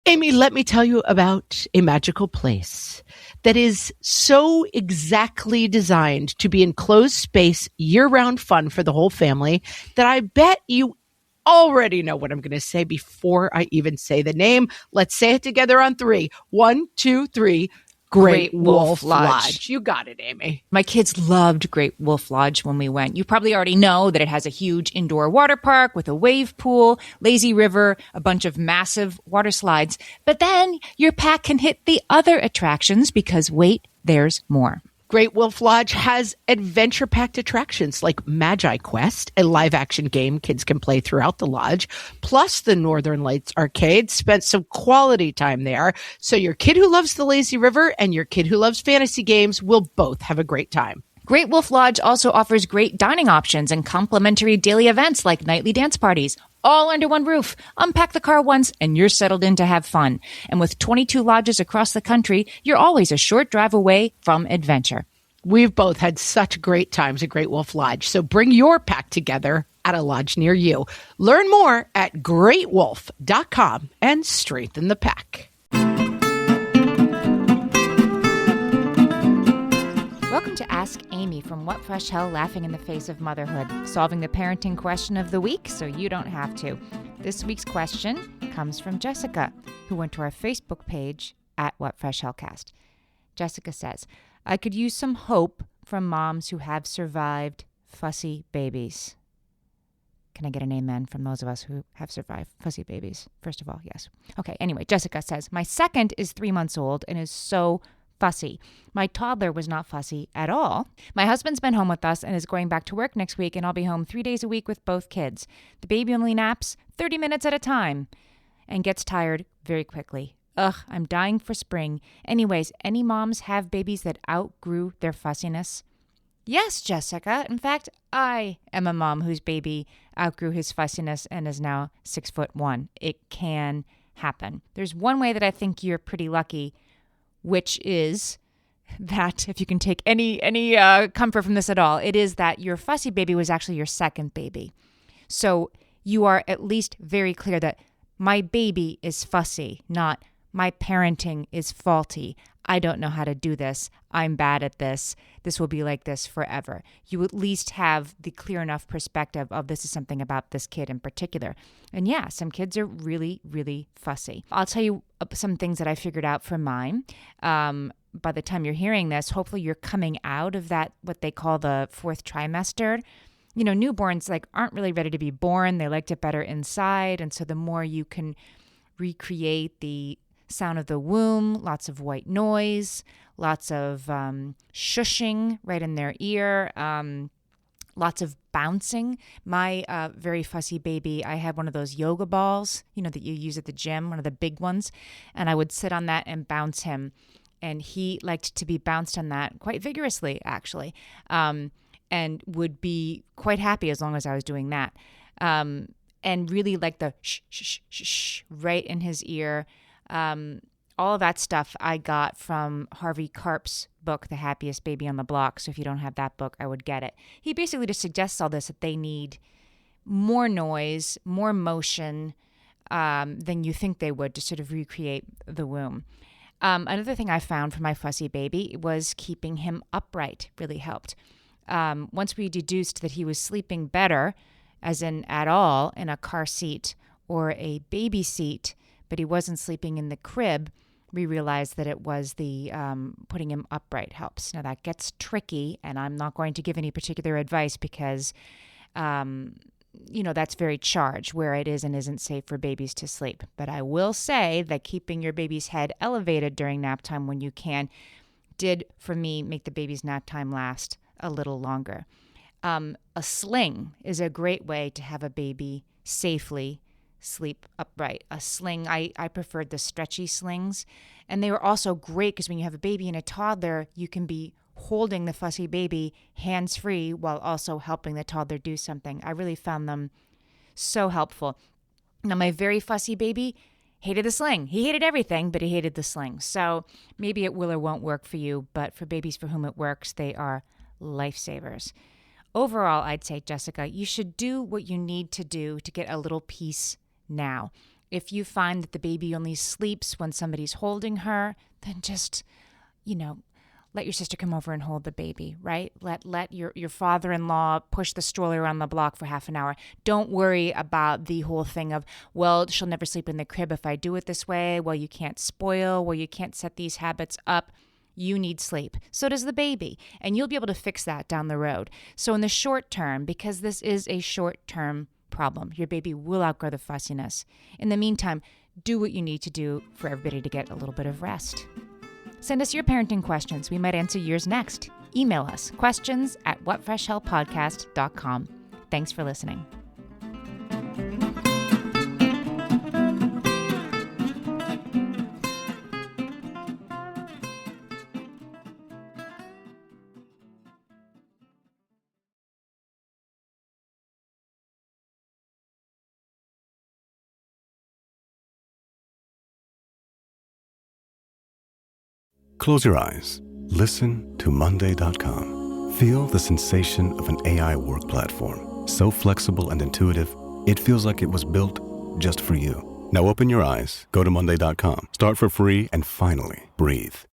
Amy, let me tell you about a magical place that is so exactly designed to be enclosed space, year-round fun for the whole family that I bet you already know what I'm going to say before I even say the name. Let's say it together on three. 1, 2, 3. Great Wolf Lodge. You got it, Amy. My kids loved Great Wolf Lodge when we went. You probably already know that it has a huge indoor water park with a wave pool, lazy river, a bunch of massive water slides. But then your pack can hit the other attractions because wait, there's more. Great Wolf Lodge has adventure-packed attractions like Magi Quest, a live-action game kids can play throughout the lodge, plus the Northern Lights Arcade. Spent some quality time there, so your kid who loves the lazy river and your kid who loves fantasy games will both have a great time. Great Wolf Lodge also offers great dining options and complimentary daily events like nightly dance parties, all under one roof. Unpack the car once and you're settled in to have fun. And with 22 lodges across the country, you're always a short drive away from adventure. We've both had such great times at Great Wolf Lodge, so bring your pack together at a lodge near you. Learn more at greatwolf.com and strengthen the pack. Welcome to Ask Amy from What Fresh Hell Laughing in the Face of Motherhood, solving the parenting question of the week so you don't have to. This week's question comes from Jessica, who went to our Facebook page at What Fresh Hellcast. Jessica says, I could use some hope from moms who have survived fussy babies. Can I get an amen from those of us who have survived fussy babies? First of all, yes. Okay, anyway, Jessica says, my second is 3 months old and is so fussy. My toddler was not fussy at all. My husband's been home with us and is going back to work next week, and I'll be home 3 days a week with both kids. The baby only naps 30 minutes at a time and gets tired very quickly. Ugh, I'm dying for spring. Anyways, any moms have babies that outgrew their fussiness? Yes, Jessica. In fact, I am a mom whose baby outgrew his fussiness and is now 6'1". It can happen. There's one way that I think you're pretty lucky, which is that, if you can take any comfort from this at all, it is that your fussy baby was actually your second baby. So you are at least very clear that my baby is fussy, not my parenting is faulty. I don't know how to do this. I'm bad at this. This will be like this forever. You at least have the clear enough perspective of this is something about this kid in particular. And yeah, some kids are really, really fussy. I'll tell you some things that I figured out for mine. By the time you're hearing this, hopefully you're coming out of that, what they call the fourth trimester. You know, newborns aren't really ready to be born. They liked it better inside. And so the more you can recreate the sound of the womb, lots of white noise, lots of shushing right in their ear, lots of bouncing. My very fussy baby, I had one of those yoga balls, that you use at the gym, one of the big ones, and I would sit on that and bounce him. And he liked to be bounced on that quite vigorously, actually, and would be quite happy as long as I was doing that. And really like the shh, shh, shh, shh, right in his ear. All of that stuff I got from Harvey Karp's book, The Happiest Baby on the Block. So if you don't have that book, I would get it. He basically just suggests all this, that they need more noise, more motion than you think they would to sort of recreate the womb. Another thing I found for my fussy baby was keeping him upright really helped. Once we deduced that he was sleeping better, as in at all, in a car seat or a baby seat, but he wasn't sleeping in the crib, we realized that it was the putting him upright helps. Now that gets tricky, and I'm not going to give any particular advice because, that's very charged where it is and isn't safe for babies to sleep. But I will say that keeping your baby's head elevated during nap time when you can did, for me, make the baby's nap time last a little longer. A sling is a great way to have a baby safely sleep upright. A sling, I preferred the stretchy slings, and they were also great because when you have a baby and a toddler, you can be holding the fussy baby hands-free while also helping the toddler do something. I really found them so helpful. Now, my very fussy baby hated the sling. He hated everything, but he hated the sling. So maybe it will or won't work for you, but for babies for whom it works, they are lifesavers. Overall, I'd say, Jessica, you should do what you need to do to get a little peace now. If you find that the baby only sleeps when somebody's holding her, then just, let your sister come over and hold the baby, right? Let your father-in-law push the stroller around the block for half an hour. Don't worry about the whole thing of, well, she'll never sleep in the crib if I do it this way. Well, you can't spoil. Well, you can't set these habits up. You need sleep. So does the baby. And you'll be able to fix that down the road. So in the short term, because this is a short-term problem, your baby will outgrow the fussiness. In the meantime, do what you need to do for everybody to get a little bit of rest. Send us your parenting questions. We might answer yours next. Email us, questions@whatfreshhellpodcast.com. Thanks for listening. Close your eyes. Listen to Monday.com. Feel the sensation of an AI work platform. So flexible and intuitive, it feels like it was built just for you. Now open your eyes, go to Monday.com, start for free, and finally breathe.